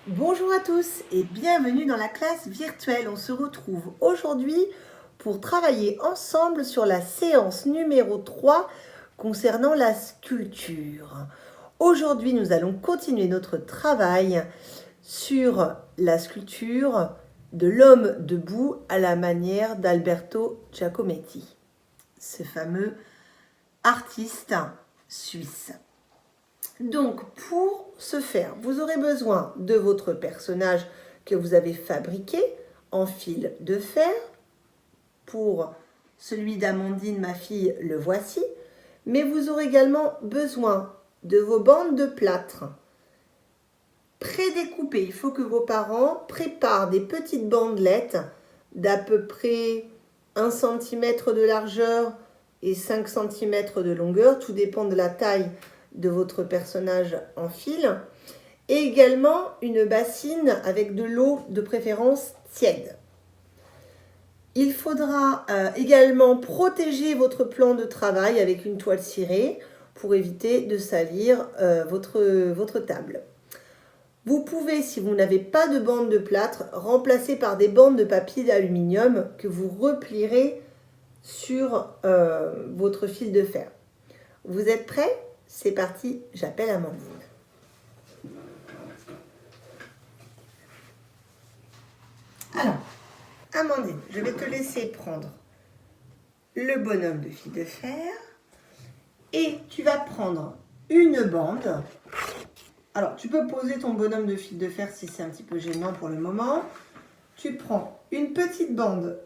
Bonjour à tous et bienvenue dans la classe virtuelle. On se retrouve aujourd'hui pour travailler ensemble sur la séance numéro 3 concernant la sculpture. Aujourd'hui, nous allons continuer notre travail sur la sculpture de l'homme debout à la manière d'Alberto Giacometti, ce fameux artiste suisse. Donc, pour ce faire, vous aurez besoin de votre personnage que vous avez fabriqué en fil de fer. Pour celui d'Amandine, ma fille, le voici. Mais vous aurez également besoin de vos bandes de plâtre prédécoupées. Il faut que vos parents préparent des petites bandelettes d'à peu près 1 cm de largeur et 5 cm de longueur. Tout dépend de la taille de votre personnage en fil, et également une bassine avec de l'eau de préférence tiède. Il faudra également protéger votre plan de travail avec une toile cirée pour éviter de salir votre table. Vous pouvez, si vous n'avez pas de bande de plâtre, remplacer par des bandes de papier d'aluminium que vous replierez sur votre fil de fer. Vous êtes prêts ? C'est parti, j'appelle Amandine. Alors, Amandine, je vais te laisser prendre le bonhomme de fil de fer et tu vas prendre une bande. Alors, tu peux poser ton bonhomme de fil de fer si c'est un petit peu gênant pour le moment. Tu prends une petite bande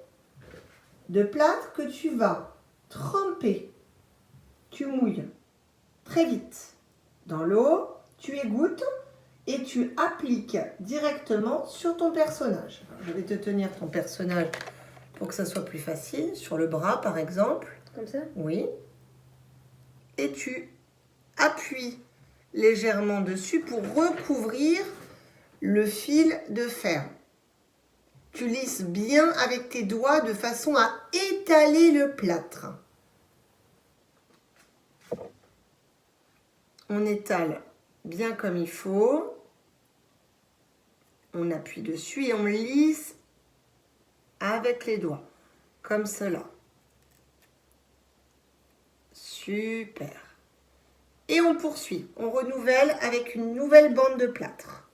de plâtre que tu vas tremper. Tu mouilles très vite dans l'eau, tu égouttes et tu appliques directement sur ton personnage. Alors, je vais te tenir ton personnage pour que ça soit plus facile, sur le bras par exemple. Comme ça? Oui. Et tu appuies légèrement dessus pour recouvrir le fil de fer. Tu lisses bien avec tes doigts de façon à étaler le plâtre. On étale bien comme il faut. On appuie dessus et on lisse avec les doigts, comme cela. Super. Et on poursuit. On renouvelle avec une nouvelle bande de plâtre.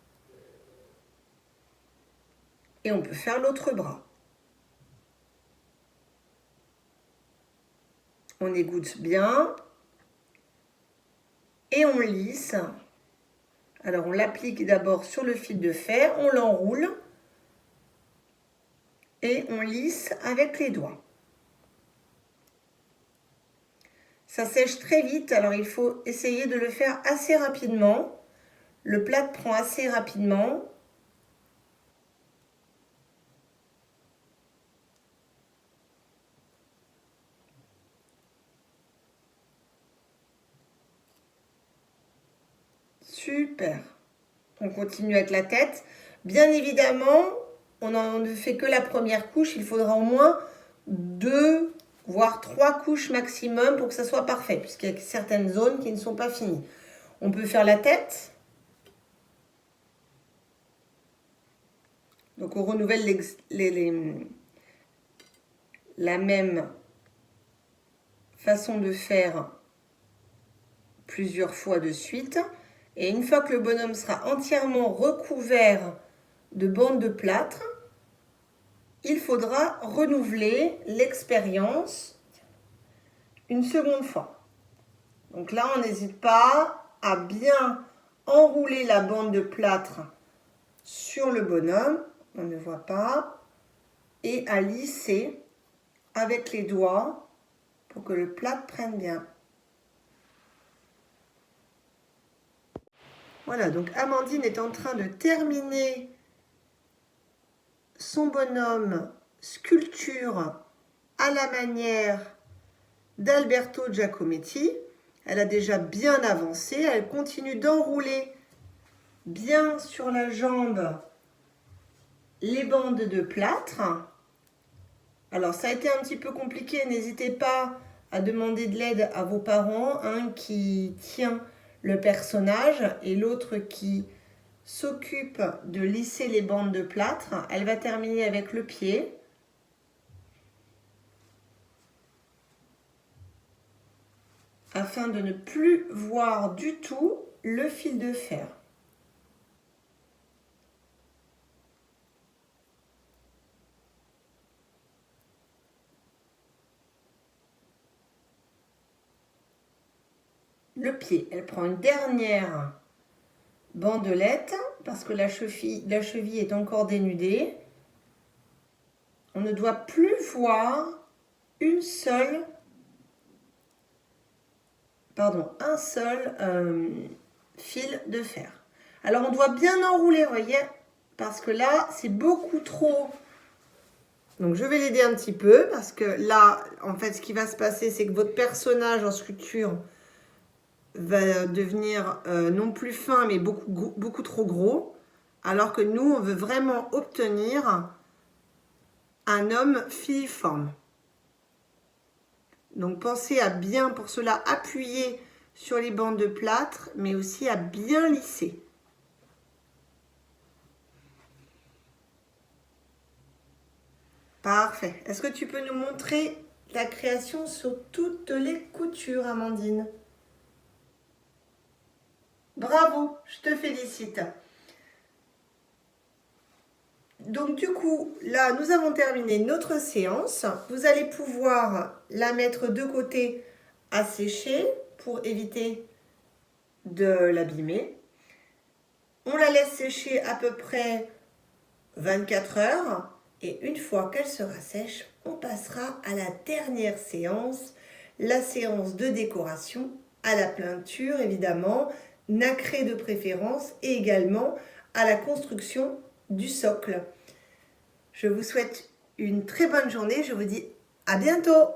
Et on peut faire l'autre bras. On égoutte bien. Et on lisse. Alors on l'applique d'abord sur le fil de fer, on l'enroule et on lisse avec les doigts. Ça sèche très vite, alors il faut essayer de le faire assez rapidement. Le plâtre prend assez rapidement. Super. On continue avec la tête. Bien évidemment, on ne fait que la première couche. Il faudra au moins 2, voire 3 couches maximum pour que ça soit parfait, puisqu'il y a certaines zones qui ne sont pas finies. On peut faire la tête. Donc on renouvelle la même façon de faire plusieurs fois de suite. Et une fois que le bonhomme sera entièrement recouvert de bandes de plâtre, il faudra renouveler l'expérience une seconde fois. Donc là, on n'hésite pas à bien enrouler la bande de plâtre sur le bonhomme, on ne voit pas, et à lisser avec les doigts pour que le plâtre prenne bien. Voilà, donc Amandine est en train de terminer son bonhomme sculpture à la manière d'Alberto Giacometti. Elle a déjà bien avancé, elle continue d'enrouler bien sur la jambe les bandes de plâtre. Alors ça a été un petit peu compliqué, n'hésitez pas à demander de l'aide à vos parents, un qui tient le personnage et l'autre qui s'occupe de lisser les bandes de plâtre. Elle va terminer avec le pied. Afin de ne plus voir du tout le fil de fer. Le pied, elle prend une dernière bandelette parce que la cheville est encore dénudée. On ne doit plus voir un seul fil de fer. Alors on doit bien enrouler, voyez, parce que là c'est beaucoup trop. Donc je vais l'aider un petit peu parce que là, en fait, ce qui va se passer, c'est que votre personnage en sculpture va devenir non plus fin, mais beaucoup trop gros, alors que nous, on veut vraiment obtenir un homme filiforme. Donc pensez à bien, pour cela, appuyer sur les bandes de plâtre, mais aussi à bien lisser. Parfait. Est-ce que tu peux nous montrer la création sur toutes les coutures, Amandine? Bravo, je te félicite. Donc du coup, là, nous avons terminé notre séance. Vous allez pouvoir la mettre de côté à sécher pour éviter de l'abîmer. On la laisse sécher à peu près 24 heures. Et une fois qu'elle sera sèche, on passera à la dernière séance, la séance de décoration à la peinture, évidemment, nacré de préférence, et également à la construction du socle. Je vous souhaite une très bonne journée. Je vous dis à bientôt.